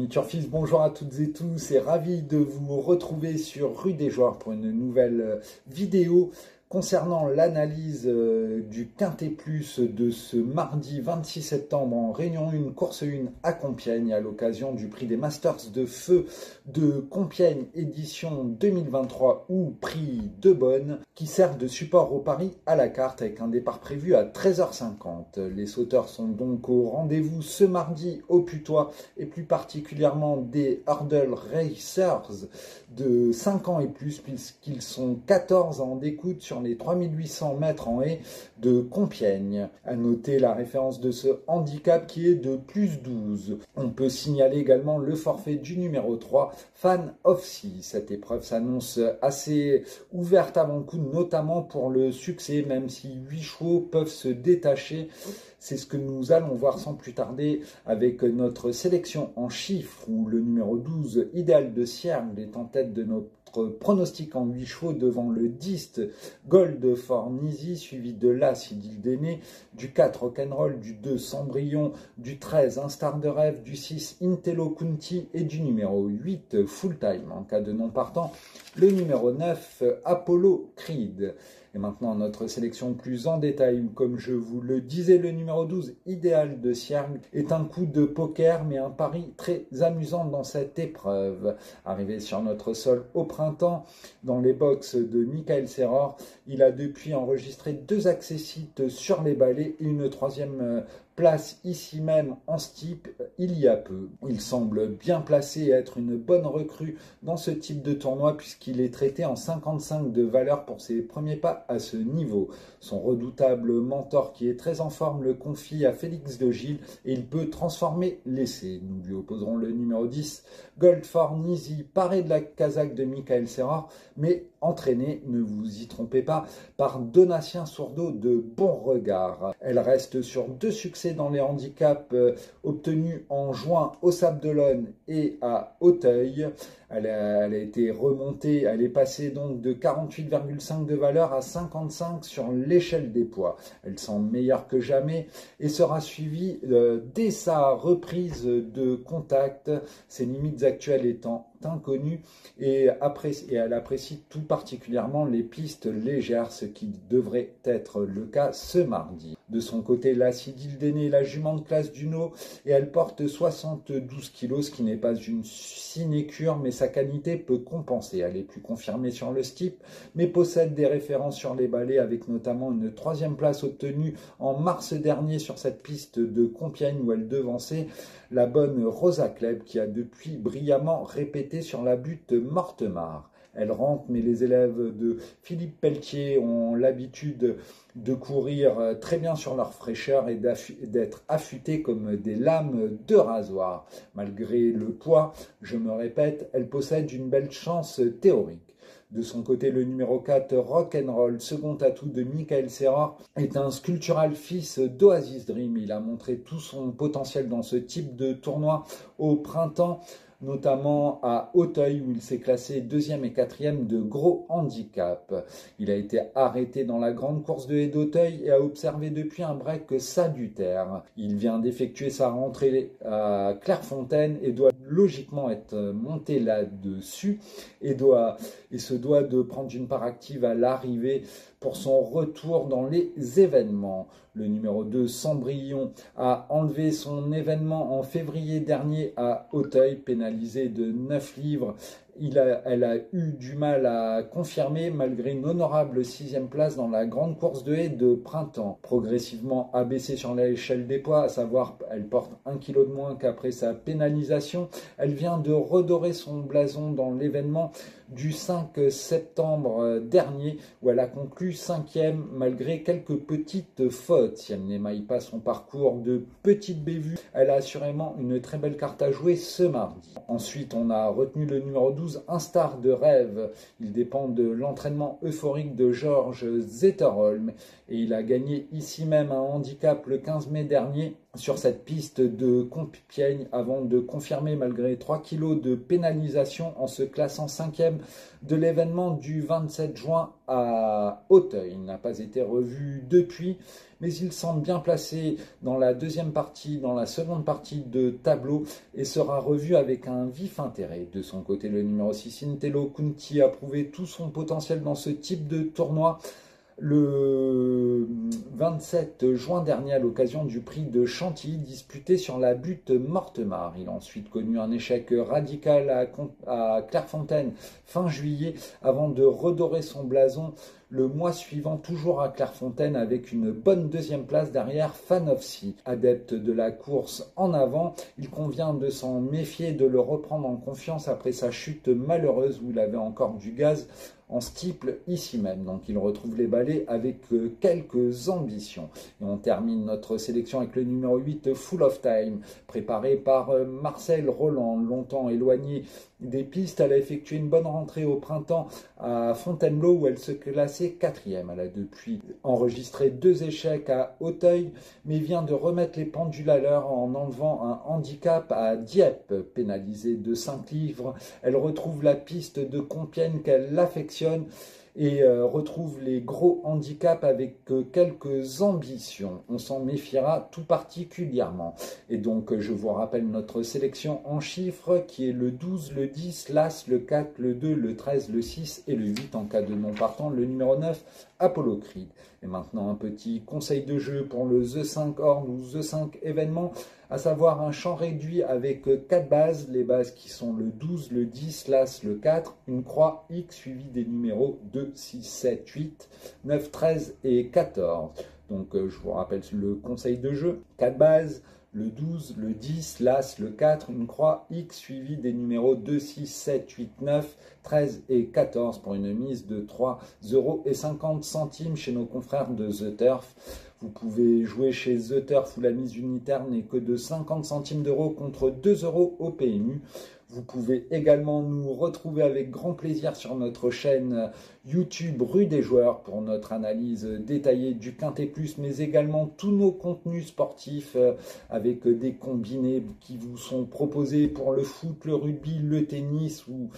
amis Turfistes, bonjour à toutes et tous et ravi de vous retrouver sur Rue des Joueurs pour une nouvelle vidéo concernant l'analyse du Quintet Plus de ce mardi 26 septembre en Réunion 1, course 1 à Compiègne à l'occasion du prix des Masters de Feu de Compiègne édition 2023 ou prix de Bonne qui sert de support au pari à la carte avec un départ prévu à 13h50. Les sauteurs sont donc au rendez-vous ce mardi au Putois et plus particulièrement des Hurdle Racers de 5 ans et plus puisqu'ils sont 14 à en découdre sur les 3800 mètres en haie de Compiègne. À noter la référence de ce handicap qui est de plus 12. On peut signaler également le forfait du numéro 3, Fan of Sea. Cette épreuve s'annonce assez ouverte avant le coup, notamment pour le succès, même si 8 chevaux peuvent se détacher. C'est ce que nous allons voir sans plus tarder avec notre sélection en chiffres où le numéro 12, Idéal de Siergue, est en tête de notre pronostic en 8 chevaux devant le 10 Gold for Nisi, suivi de l'As Idil Déné, du 4 Rock'n'Roll, du 2 Cendrillon, du 13 Un Star de Rêve, du 6 Intello Kunti et du numéro 8 Full Time. En cas de non partant, le numéro 9 Apollo Creed. Et maintenant, notre sélection plus en détail, où, comme je vous le disais, le numéro 12, Idéal de Siergue, est un coup de poker, mais un pari très amusant dans cette épreuve. Arrivé sur notre sol au printemps, dans les box de Michael Serror, il a depuis enregistré 2 accessites sur les balais et une 3e place ici même en steep il y a peu. Il semble bien placé et être une bonne recrue dans ce type de tournoi puisqu'il est traité en 55 de valeur pour ses premiers pas à ce niveau. Son redoutable mentor qui est très en forme le confie à Félix de Gilles et il peut transformer l'essai. Nous lui opposerons le numéro 10, Gold for Nisi, paré de la casaque de Michael Serror, mais entraîné, ne vous y trompez pas, par Donatien Sourdeau de Bonregard. Elle reste sur 2 succès dans les handicaps obtenus en juin au Sable d'Olonne et à Auteuil. Elle a été remontée, elle est passée donc de 48,5 de valeur à 55 sur l'échelle des poids. Elle semble meilleure que jamais et sera suivie dès sa reprise de contact, ses limites actuelles étant inconnues, et elle apprécie tout particulièrement les pistes légères, ce qui devrait être le cas ce mardi. De son côté, la Idil Déné, la jument de classe d'Uno, et elle porte 72 kg, ce qui n'est pas une sinécure, mais sa qualité peut compenser. Elle est plus confirmée sur le steep, mais possède des références sur les balais, avec notamment une 3e place obtenue en mars dernier sur cette piste de Compiègne où elle devançait la bonne Rosa Klebb, qui a depuis brillamment répété sur la butte Mortemart. Elle rentre, mais les élèves de Philippe Pelletier ont l'habitude de courir très bien sur leur fraîcheur et d'être affûtés comme des lames de rasoir. Malgré le poids, je me répète, elle possède une belle chance théorique. De son côté, le numéro 4, Rock'n'Roll, second atout de Michael Serror, est un sculptural fils d'Oasis Dream. Il a montré tout son potentiel dans ce type de tournoi au printemps, notamment à Auteuil où il s'est classé 2e et 4e de gros handicap. Il a été arrêté dans la grande course de haie d'Auteuil et a observé depuis un break salutaire. Il vient d'effectuer sa rentrée à Clairefontaine et doit logiquement être monté là-dessus et se doit de prendre une part active à l'arrivée pour son retour dans les événements. Le numéro 2, Cendrillon, a enlevé son événement en février dernier à Auteuil, pénalisé de 9 livres. Elle a eu du mal à confirmer malgré une honorable 6e place dans la grande course de haie de printemps. Progressivement abaissée sur l'échelle des poids, à savoir elle porte 1 kg de moins qu'après sa pénalisation. Elle vient de redorer son blason dans l'événement du 5 septembre dernier où elle a conclu 5e malgré quelques petites fautes. Si elle n'émaille pas son parcours de petite bévue, elle a assurément une très belle carte à jouer ce mardi. Ensuite, on a retenu le numéro 12, Un Star de Rêve. Il dépend de l'entraînement euphorique de Georges Zetterholm et il a gagné ici même un handicap le 15 mai dernier sur cette piste de Compiègne avant de confirmer malgré 3 kilos de pénalisation en se classant 5e de l'événement du 27 juin à Auteuil. Il n'a pas été revu depuis, mais il semble bien placé dans la deuxième partie, dans la seconde partie de tableau et sera revu avec un vif intérêt. De son côté, le numéro 6, Intelo Kunti, a prouvé tout son potentiel dans ce type de tournoi. Le 27 juin dernier, à l'occasion du prix de Chantilly disputé sur la butte Mortemart. Il a ensuite connu un échec radical à Clairefontaine fin juillet avant de redorer son blason le mois suivant, toujours à Clairefontaine, avec une bonne deuxième place derrière Fanovsi. Adepte de la course en avant, il convient de s'en méfier, de le reprendre en confiance après sa chute malheureuse où il avait encore du gaz en steeple ici même. Donc il retrouve les balais avec quelques ambitions. Et on termine notre sélection avec le numéro 8, Full of Time, préparé par Marcel Roland. Longtemps éloignée des pistes, elle a effectué une bonne rentrée au printemps à Fontainebleau où elle se classait 4e. Elle a depuis enregistré 2 échecs à Auteuil, mais vient de remettre les pendules à l'heure en enlevant un handicap à Dieppe, pénalisé de 5 livres. Elle retrouve la piste de Compiègne qu'elle affectionne et retrouve les gros handicaps avec quelques ambitions. On s'en méfiera tout particulièrement. Et donc, je vous rappelle notre sélection en chiffres qui est le 12, le 10, l'As, le 4, le 2, le 13, le 6 et le 8 en cas de non partant, le numéro 9, Apollo Creed. Et maintenant, un petit conseil de jeu pour le The 5 Horn ou The 5 événement, à savoir un champ réduit avec 4 bases, les bases qui sont le 12, le 10, l'As, le 4, une croix X suivie des numéros 2, 6, 7, 8, 9, 13 et 14. Donc je vous rappelle le conseil de jeu, 4 bases, le 12, le 10, l'As, le 4, une croix X suivie des numéros 2, 6, 7, 8, 9, 13 et 14 pour une mise de 3,50 € chez nos confrères de The Turf. Vous pouvez jouer chez The Turf où la mise unitaire n'est que de 50 centimes d'euros contre 2 € au PMU. Vous pouvez également nous retrouver avec grand plaisir sur notre chaîne YouTube Rue des Joueurs pour notre analyse détaillée du Quintet Plus, mais également tous nos contenus sportifs avec des combinés qui vous sont proposés pour le foot, le rugby, le tennis ou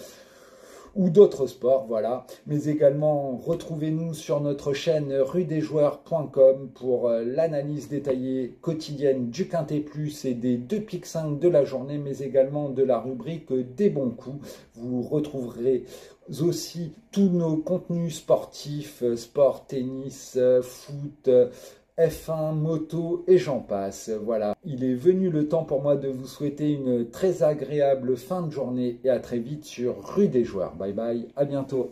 d'autres sports, voilà. Mais également, retrouvez-nous sur notre chaîne rudesjoueurs.com pour l'analyse détaillée quotidienne du Quintet Plus et des 2 piques 5 de la journée, mais également de la rubrique des bons coups. Vous retrouverez aussi tous nos contenus sportifs, sport, tennis, foot, F1, moto et j'en passe. Voilà, il est venu le temps pour moi de vous souhaiter une très agréable fin de journée et à très vite sur Rue des Joueurs. Bye bye, à bientôt.